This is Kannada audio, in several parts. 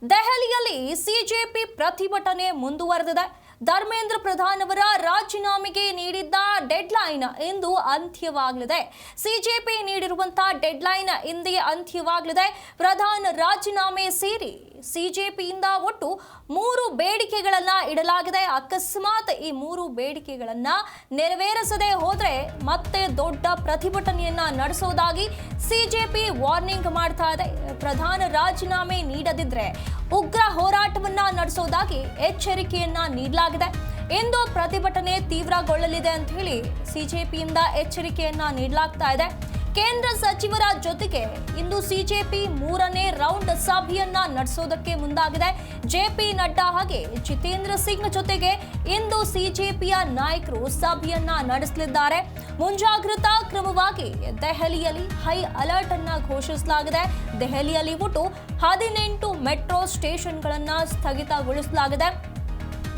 ದೆಹಲಿಯಲ್ಲಿ ಸಿಜೆಪಿ ಪ್ರತಿಭಟನೆ ಮುಂದುವರೆದಿದೆ. ಧರ್ಮೇಂದ್ರ ಪ್ರಧಾನ್ ಅವರ ರಾಜೀನಾಮೆಗೆ ನೀಡಿದ್ದ ಡೆಡ್ಲೈನ್ ಇಂದು ಅಂತ್ಯವಾಗಲಿದೆ. ಸಿಜೆಪಿ ನೀಡಿರುವಂತಹ ಡೆಡ್ಲೈನ್ ಇಂದೇ ಅಂತ್ಯವಾಗಲಿದೆ. ಪ್ರಧಾನ್ ರಾಜೀನಾಮೆ ಸೇರಿ ಸಿಜೆಪಿಯಿಂದ ಒಟ್ಟು 3 ಬೇಡಿಕೆಗಳನ್ನ ಇಡಲಾಗಿದೆ. ಅಕಸ್ಮಾತ್ ಈ 3 ಬೇಡಿಕೆಗಳನ್ನ ನೆರವೇರಿಸದೆ ಹೋದ್ರೆ ಮತ್ತೆ ದೊಡ್ಡ ಪ್ರತಿಭಟನೆಯನ್ನ ನಡೆಸೋದಾಗಿ ಸಿಜೆಪಿ ವಾರ್ನಿಂಗ್ ಮಾಡ್ತಾ ಇದೆ. ಪ್ರಧಾನ ರಾಜೀನಾಮೆ ನೀಡದಿದ್ರೆ ಉಗ್ರ ಹೋರಾಟವನ್ನ ನಡೆಸೋದಾಗಿ ಎಚ್ಚರಿಕೆಯನ್ನ ನೀಡಲಾಗಿದೆ. ಇಂದು ಪ್ರತಿಭಟನೆ ತೀವ್ರಗೊಳ್ಳಲಿದೆ ಅಂತ ಹೇಳಿ ಸಿಜೆಪಿಯಿಂದ ಎಚ್ಚರಿಕೆಯನ್ನ ನೀಡಲಾಗ್ತಾ ಇದೆ. ಕೇಂದ್ರ ಸಚಿವರ ಜೊತೆಗೆ ಇಂದು ಸಿಜೆಪಿ 3ನೇ ರೌಂಡ್ ಸಭೆಯನ್ನ ನಡೆಸೋದಕ್ಕೆ ಮುಂದಾಗಿದೆ. ಜೆಪಿ ನಡ್ಡಾ ಹಾಗೆ ಜಿತೇಂದ್ರ ಸಿಂಗ್ ಜೊತೆಗೆ ಇಂದು ಸಿಜೆಪಿಯ ನಾಯಕರು ಸಭೆಯನ್ನ ನಡೆಸಲಿದ್ದಾರೆ. ಮುಂಜಾಗ್ರತಾ ಕ್ರಮವಾಗಿ ದೆಹಲಿಯಲ್ಲಿ ಹೈ ಅಲರ್ಟ್ ಅನ್ನ ಘೋಷಿಸಲಾಗಿದೆ. ದೆಹಲಿಯಲ್ಲಿ ಒಟ್ಟು 18 ಮೆಟ್ರೋ ಸ್ಟೇಷನ್ಗಳನ್ನ ಸ್ಥಗಿತಗೊಳಿಸಲಾಗಿದೆ.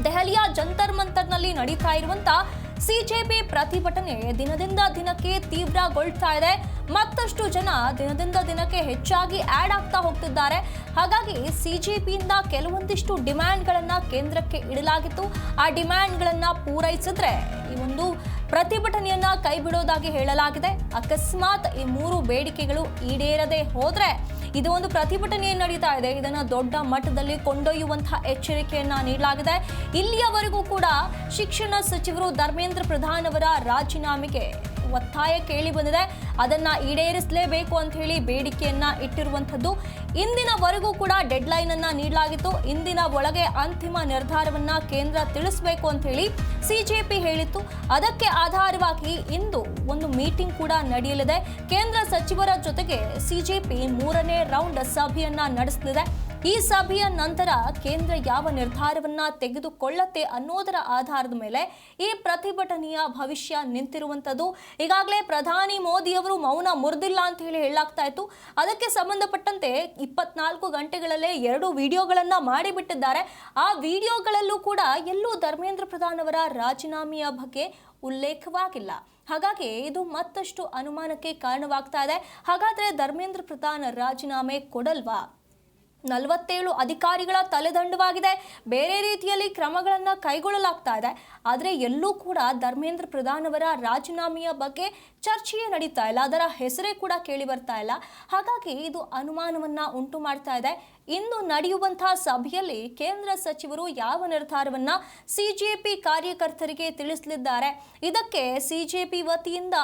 ದೆಹಲಿಯ ಜಂತರ್ ಮಂತರ್ನಲ್ಲಿ ನಡೀತಾ ಇರುವಂತಹ ಸಿಜೆಪಿ ಪ್ರತಿಭಟನೆ ದಿನದಿಂದ ದಿನಕ್ಕೆ ತೀವ್ರಗೊಳ್ತಾ ಇದೆ. ಮತ್ತಷ್ಟು ಜನ ದಿನದಿಂದ ದಿನಕ್ಕೆ ಹೆಚ್ಚಾಗಿ ಆಡ್ ಆಗ್ತಾ ಹೋಗ್ತಿದ್ದಾರೆ. ಹಾಗಾಗಿ ಸಿಜೆಪಿಯಿಂದ ಕೆಲವೊಂದಿಷ್ಟು ಡಿಮ್ಯಾಂಡ್ಗಳನ್ನ ಕೇಂದ್ರಕ್ಕೆ ಇಡಲಾಗಿತ್ತು. ಆ ಡಿಮ್ಯಾಂಡ್ಗಳನ್ನ ಪೂರೈಸಿದ್ರೆ ಈ ಒಂದು ಪ್ರತಿಭಟನೆಯನ್ನ ಕೈ ಬಿಡೋದಾಗಿ ಹೇಳಲಾಗಿದೆ. ಅಕಸ್ಮಾತ್ ಈ 3 ಬೇಡಿಕೆಗಳು ಈಡೇರದೆ ಹೋದ್ರೆ ಇದು ಒಂದು ಪ್ರತಿಭಟನೆ ನಡೀತಾ ಇದೆ. ಇದನ್ನ ದೊಡ್ಡ ಮಟ್ಟದಲ್ಲಿ ಕೊಂಡೊಯ್ಯುವಂತಹ ಎಚ್ಚರಿಕೆಯನ್ನ ನೀಡಲಾಗಿದೆ. ಇಲ್ಲಿಯವರೆಗೂ ಕೂಡ ಶಿಕ್ಷಣ ಸಚಿವರು ಧರ್ಮೇಂದ್ರ ಪ್ರಧಾನ್ ಅವರ ರಾಜೀನಾಮೆಗೆ ಒತ್ತಾಯ ಕೇಳಿ ಬಂದಿದೆ. ಅದನ್ನ ಈಡೇರಿಸಲೇಬೇಕು ಅಂತ ಹೇಳಿ ಬೇಡಿಕೆಯನ್ನ ಇಟ್ಟಿರುವಂತದ್ದು. ಇಂದಿನವರೆಗೂ ಕೂಡ ಡೆಡ್ಲೈನ್ ಅನ್ನ ನೀಡಲಾಗಿತ್ತು. ಇಂದಿನ ಒಳಗೆ ಅಂತಿಮ ನಿರ್ಧಾರವನ್ನ ಕೇಂದ್ರ ತಿಳಿಸಬೇಕು ಅಂತ ಹೇಳಿ ಸಿಜೆಪಿ ಹೇಳಿತ್ತು. ಅದಕ್ಕೆ ಆಧಾರವಾಗಿ ಇಂದು ಒಂದು ಮೀಟಿಂಗ್ ಕೂಡ ನಡೆಯಲಿದೆ. ಕೇಂದ್ರ ಸಚಿವರ ಜೊತೆಗೆ ಸಿಜೆಪಿ 3ನೇ ರೌಂಡ್ ಸಭೆಯನ್ನ ನಡೆಸಲಿದೆ. ಈ ಸಭೆಯ ನಂತರ ಕೇಂದ್ರ ಯಾವ ನಿರ್ಧಾರವನ್ನ ತೆಗೆದುಕೊಳ್ಳುತ್ತೆ ಅನ್ನೋದರ ಆಧಾರದ ಮೇಲೆ ಈ ಪ್ರತಿಭಟನೆಯ ಭವಿಷ್ಯ ನಿಂತಿರುವಂತದ್ದು. ಈಗಾಗಲೇ ಪ್ರಧಾನಿ ಮೋದಿ ಅವರು ಮೌನ ಮುರಿದಿಲ್ಲ ಅಂತ ಹೇಳಿ ಹೇಳಲಾಗ್ತಾ ಇತ್ತು. ಅದಕ್ಕೆ ಸಂಬಂಧಪಟ್ಟಂತೆ 24 ಗಂಟೆಗಳಲ್ಲೇ 2 ವಿಡಿಯೋಗಳನ್ನ ಮಾಡಿಬಿಟ್ಟಿದ್ದಾರೆ. ಆ ವಿಡಿಯೋಗಳಲ್ಲೂ ಕೂಡ ಎಲ್ಲೂ ಧರ್ಮೇಂದ್ರ ಪ್ರಧಾನ್ ಅವರ ರಾಜೀನಾಮೆಯ ಬಗ್ಗೆ ಉಲ್ಲೇಖವಾಗಿಲ್ಲ. ಹಾಗಾಗಿ ಇದು ಮತ್ತಷ್ಟು ಅನುಮಾನಕ್ಕೆ ಕಾರಣವಾಗ್ತಾ ಇದೆ. ಹಾಗಾದ್ರೆ ಧರ್ಮೇಂದ್ರ ಪ್ರಧಾನ್ ರಾಜೀನಾಮೆ ಕೊಡಲ್ವಾ? 47 ಅಧಿಕಾರಿಗಳ ತಲೆದಂಡವಾಗಿದೆ. ಬೇರೆ ರೀತಿಯಲ್ಲಿ ಕ್ರಮಗಳನ್ನು ಕೈಗೊಳ್ಳಲಾಗ್ತಾ ಇದೆ. ಆದರೆ ಎಲ್ಲೂ ಕೂಡ ಧರ್ಮೇಂದ್ರ ಪ್ರಧಾನ್ ಅವರ ರಾಜೀನಾಮೆಯ ಬಗ್ಗೆ ಚರ್ಚೆಯೇ ನಡೀತಾ ಇಲ್ಲ. ಅದರ ಹೆಸರೇ ಕೂಡ ಕೇಳಿ ಬರ್ತಾ ಇಲ್ಲ. ಹಾಗಾಗಿ ಇದು ಅನುಮಾನವನ್ನ ಉಂಟು ಮಾಡ್ತಾ ಇದೆ. ಇಂದು ನಡೆಯುವಂತಹ ಸಭೆಯಲ್ಲಿ ಕೇಂದ್ರ ಸಚಿವರು ಯಾವ ನಿರ್ಧಾರವನ್ನ ಸಿಜೆಪಿ ಕಾರ್ಯಕರ್ತರಿಗೆ ತಿಳಿಸಲಿದ್ದಾರೆ? ಇದಕ್ಕೆ ಸಿಜೆಪಿ ವತಿಯಿಂದ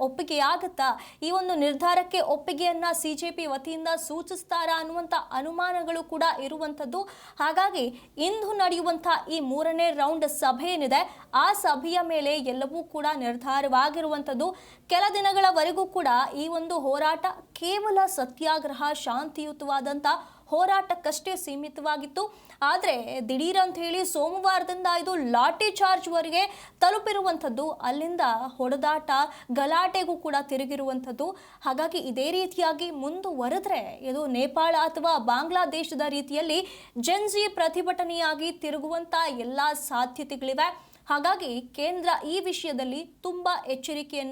ಒಪ್ಪಿಗೆಯಾಗುತ್ತಾ? ಈ ಒಂದು ನಿರ್ಧಾರಕ್ಕೆ ಒಪ್ಪಿಗೆಯನ್ನ ಸಿಜೆಪಿ ವತಿಯಿಂದ ಸೂಚಿಸ್ತಾರಾ ಅನ್ನುವಂಥ ಅನುಮಾನಗಳು ಕೂಡ ಇರುವಂಥದ್ದು. ಹಾಗಾಗಿ ಇಂದು ನಡೆಯುವಂತಹ ಈ 3ನೇ ರೌಂಡ್ ಸಭೆ ಏನಿದೆ ಆ ಸಭೆಯ ಮೇಲೆ ಎಲ್ಲವೂ ಕೂಡ ನಿರ್ಧಾರವಾಗಿರುವಂಥದ್ದು. ಕೆಲ ದಿನಗಳವರೆಗೂ ಕೂಡ ಈ ಒಂದು ಹೋರಾಟ ಕೇವಲ ಸತ್ಯಾಗ್ರಹ, ಶಾಂತಿಯುತವಾದಂಥ ಹೋರಾಟಕ್ಕಷ್ಟೇ ಸೀಮಿತವಾಗಿತ್ತು. ಆದರೆ ದಿಢೀರ್ ಅಂತ ಹೇಳಿ ಸೋಮವಾರದಿಂದ ಇದು ಲಾಠಿ ಚಾರ್ಜ್ವರೆಗೆ ತಲುಪಿರುವಂಥದ್ದು. ಅಲ್ಲಿಂದ ಹೊಡೆದಾಟ, ಗಲಾಟೆಗೂ ಕೂಡ ತಿರುಗಿರುವಂಥದ್ದು. ಹಾಗಾಗಿ ಇದೇ ರೀತಿಯಾಗಿ ಮುಂದುವರೆದ್ರೆ ಇದು ನೇಪಾಳ ಅಥವಾ ಬಾಂಗ್ಲಾದೇಶದ ರೀತಿಯಲ್ಲಿ ಜೆನ್ಜಿ ಪ್ರತಿಭಟನೆಯಾಗಿ ತಿರುಗುವಂಥ ಎಲ್ಲ ಸಾಧ್ಯತೆಗಳಿವೆ. ಹಾಗಾಗಿ ಕೇಂದ್ರ ಈ ವಿಷಯದಲ್ಲಿ ತುಂಬಾ ಎಚ್ಚರಿಕೆಯ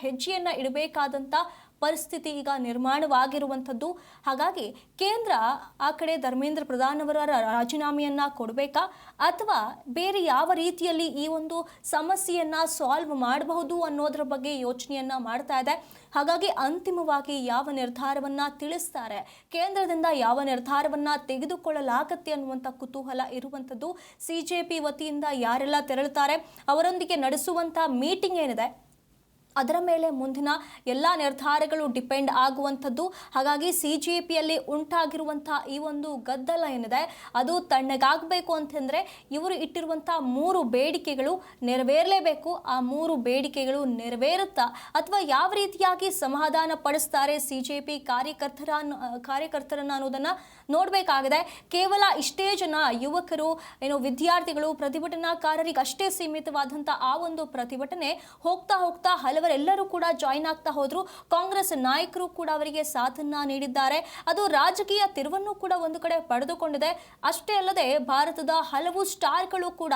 ಹೆಜ್ಜೆಯನ್ನ ಇಡಬೇಕಾದಂಥ ಪರಿಸ್ಥಿತಿ ಈಗ ನಿರ್ಮಾಣವಾಗಿರುವಂಥದ್ದು. ಹಾಗಾಗಿ ಕೇಂದ್ರ ಆ ಕಡೆ ಧರ್ಮೇಂದ್ರ ಪ್ರಧಾನ್ ಅವರ ರಾಜೀನಾಮೆಯನ್ನ ಕೊಡಬೇಕಾ ಅಥವಾ ಬೇರೆ ಯಾವ ರೀತಿಯಲ್ಲಿ ಈ ಒಂದು ಸಮಸ್ಯೆಯನ್ನ ಸಾಲ್ವ್ ಮಾಡಬಹುದು ಅನ್ನೋದ್ರ ಬಗ್ಗೆ ಯೋಚನೆಯನ್ನ ಮಾಡ್ತಾ ಇದೆ. ಹಾಗಾಗಿ ಅಂತಿಮವಾಗಿ ಯಾವ ನಿರ್ಧಾರವನ್ನ ತಿಳಿಸ್ತಾರೆ, ಕೇಂದ್ರದಿಂದ ಯಾವ ನಿರ್ಧಾರವನ್ನ ತೆಗೆದುಕೊಳ್ಳಲಾಗತ್ತೆ ಅನ್ನುವಂಥ ಕುತೂಹಲ ಇರುವಂಥದ್ದು. ಸಿಜೆಪಿ ವತಿಯಿಂದ ಯಾರೆಲ್ಲ ತೆರಳುತ್ತಾರೆ, ಅವರೊಂದಿಗೆ ನಡೆಸುವಂಥ ಮೀಟಿಂಗ್ ಏನಿದೆ ಅದರ ಮೇಲೆ ಮುಂದಿನ ಎಲ್ಲ ನಿರ್ಧಾರಗಳು ಡಿಪೆಂಡ್ ಆಗುವಂಥದ್ದು. ಹಾಗಾಗಿ ಸಿಜೆಪಿಯಲ್ಲಿ ಉಂಟಾಗಿರುವಂಥ ಈ ಒಂದು ಗದ್ದಲ ಏನಿದೆ ಅದು ತಣ್ಣಗಾಗಬೇಕು ಅಂತಂದರೆ ಇವರು ಇಟ್ಟಿರುವಂಥ 3 ಬೇಡಿಕೆಗಳು ನೆರವೇರಲೇಬೇಕು. ಆ 3 ಬೇಡಿಕೆಗಳು ನೆರವೇರುತ್ತಾ ಅಥವಾ ಯಾವ ರೀತಿಯಾಗಿ ಸಮಾಧಾನ ಪಡಿಸ್ತಾರೆ ಸಿಜೆಪಿ ಕಾರ್ಯಕರ್ತರನ್ನ ಅನ್ನೋದನ್ನು ನೋಡಬೇಕಾಗಿದೆ. ಕೇವಲ ಇಷ್ಟೇ ಜನ ಯುವಕರು ವಿದ್ಯಾರ್ಥಿಗಳು ಪ್ರತಿಭಟನಾಕಾರರಿಗೆ ಅಷ್ಟೇ ಸೀಮಿತವಾದಂಥ ಆ ಒಂದು ಪ್ರತಿಭಟನೆ ಹೋಗ್ತಾ ಹೋಗ್ತಾ ಹಲವರೆಲ್ಲರೂ ಕೂಡ ಜಾಯಿನ್ ಆಗ್ತಾ ಹೋದ್ರು. ಕಾಂಗ್ರೆಸ್ ನಾಯಕರು ಕೂಡ ಅವರಿಗೆ ಸಾಥನ್ನ ನೀಡಿದ್ದಾರೆ. ಅದು ರಾಜಕೀಯ ತಿರುವನ್ನು ಕೂಡ ಒಂದು ಕಡೆ ಪಡೆದುಕೊಂಡಿದೆ. ಅಷ್ಟೇ ಅಲ್ಲದೆ ಭಾರತದ ಹಲವು ಸ್ಟಾರ್ಗಳು ಕೂಡ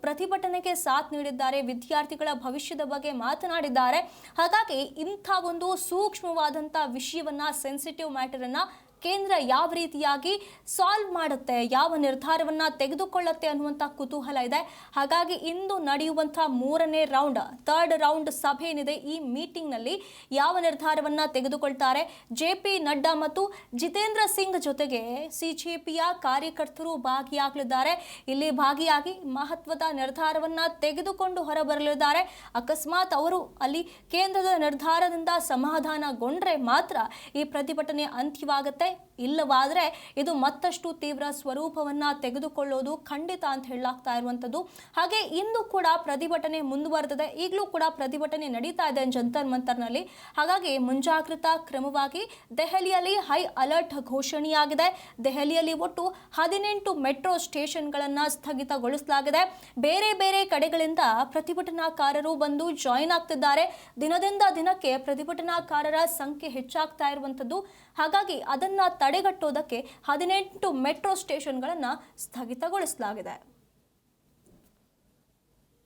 ಪ್ರತಿಭಟನೆಗೆ ಸಾಥ್ ನೀಡಿದ್ದಾರೆ, ವಿದ್ಯಾರ್ಥಿಗಳ ಭವಿಷ್ಯದ ಬಗ್ಗೆ ಮಾತನಾಡಿದ್ದಾರೆ. ಹಾಗಾಗಿ ಇಂಥ ಒಂದು ಸೂಕ್ಷ್ಮವಾದಂಥ ವಿಷಯವನ್ನ, ಸೆನ್ಸಿಟಿವ್ ಮ್ಯಾಟರ್ ಅನ್ನ ಕೇಂದ್ರ ಯಾವ ರೀತಿಯಾಗಿ ಸಾಲ್ವ್ ಮಾಡುತ್ತೆ, ಯಾವ ನಿರ್ಧಾರವನ್ನ ತೆಗೆದುಕೊಳ್ಳುತ್ತೆ ಅನ್ನುವಂಥ ಕುತೂಹಲ ಇದೆ. ಹಾಗಾಗಿ ಇಂದು ನಡೆಯುವಂಥ ಮೂರನೇ ರೌಂಡ್, ಥರ್ಡ್ ರೌಂಡ್ ಸಭೆ ಏನಿದೆ, ಈ ಮೀಟಿಂಗ್ನಲ್ಲಿ ಯಾವ ನಿರ್ಧಾರವನ್ನ ತೆಗೆದುಕೊಳ್ತಾರೆ, ಜೆ.ಪಿ. ನಡ್ಡಾ ಮತ್ತು ಜಿತೇಂದ್ರ ಸಿಂಗ್ ಜೊತೆಗೆ ಸಿಜೆಪಿಯ ಕಾರ್ಯಕರ್ತರು ಭಾಗಿಯಾಗಲಿದ್ದಾರೆ. ಇಲ್ಲಿ ಭಾಗಿಯಾಗಿ ಮಹತ್ವದ ನಿರ್ಧಾರವನ್ನ ತೆಗೆದುಕೊಂಡು ಹೊರಬರಲಿದ್ದಾರೆ. ಅಕಸ್ಮಾತ್ ಅವರು ಅಲ್ಲಿ ಕೇಂದ್ರದ ನಿರ್ಧಾರದಿಂದ ಸಮಾಧಾನಗೊಂಡ್ರೆ ಮಾತ್ರ ಈ ಪ್ರತಿಭಟನೆ ಅಂತ್ಯವಾಗುತ್ತೆ. ಇಲ್ಲವಾದರೆ ಇದು ಮತ್ತಷ್ಟು ತೀವ್ರ ಸ್ವರೂಪವನ್ನ ತೆಗೆದುಕೊಳ್ಳೋದು ಖಂಡಿತ ಅಂತ ಹೇಳಲಾಗ್ತಾ ಇರುವಂಥದ್ದು. ಹಾಗೆ ಇಂದು ಕೂಡ ಪ್ರತಿಭಟನೆ ಮುಂದುವರೆದಿದೆ. ಈಗಲೂ ಕೂಡ ಪ್ರತಿಭಟನೆ ನಡೀತಾ ಇದೆ ಜಂತರ್ ಮಂತರ್ನಲ್ಲಿ. ಹಾಗಾಗಿ ಮುಂಜಾಗ್ರತಾ ಕ್ರಮವಾಗಿ ದೆಹಲಿಯಲ್ಲಿ ಹೈ ಅಲರ್ಟ್ ಘೋಷಣೆಯಾಗಿದೆ. ದೆಹಲಿಯಲ್ಲಿ ಒಟ್ಟು 18 ಮೆಟ್ರೋ ಸ್ಟೇಷನ್ಗಳನ್ನು ಸ್ಥಗಿತಗೊಳಿಸಲಾಗಿದೆ. ಬೇರೆ ಬೇರೆ ಕಡೆಗಳಿಂದ ಪ್ರತಿಭಟನಾಕಾರರು ಬಂದು ಜಾಯಿನ್ ಆಗ್ತಿದ್ದಾರೆ. ದಿನದಿಂದ ದಿನಕ್ಕೆ ಪ್ರತಿಭಟನಾಕಾರರ ಸಂಖ್ಯೆ ಹೆಚ್ಚಾಗ್ತಾ ಇರುವಂಥದ್ದು. ಹಾಗಾಗಿ ಅದನ್ನು ತಡೆಗಟ್ಟೋದಕ್ಕೆ 18 ಮೆಟ್ರೋ ಸ್ಟೇಷನ್ಗಳನ್ನು ಸ್ಥಗಿತಗೊಳಿಸಲಾಗಿದೆ.